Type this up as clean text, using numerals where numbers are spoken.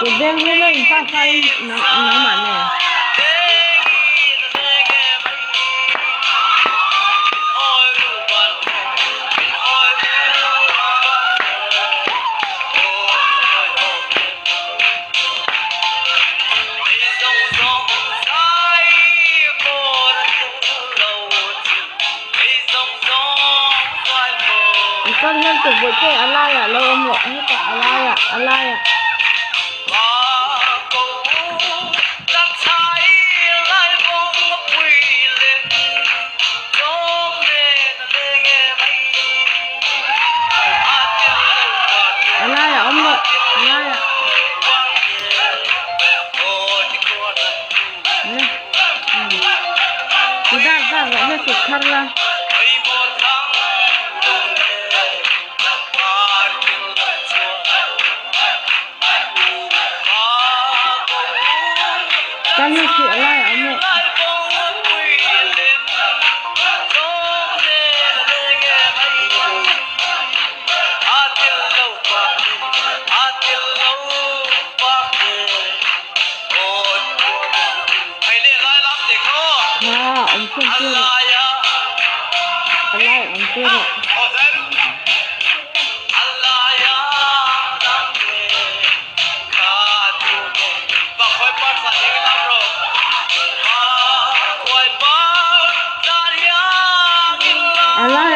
Kudeng nila yung pasay naman eh. Con nhân tục với cái alaya lâu ông lộ như cả alaya ông lộ alaya sudah vậy sụt thân ra con nó sửa lại ông ạ. Ông không chưa lại ông chưa rồi. Alaya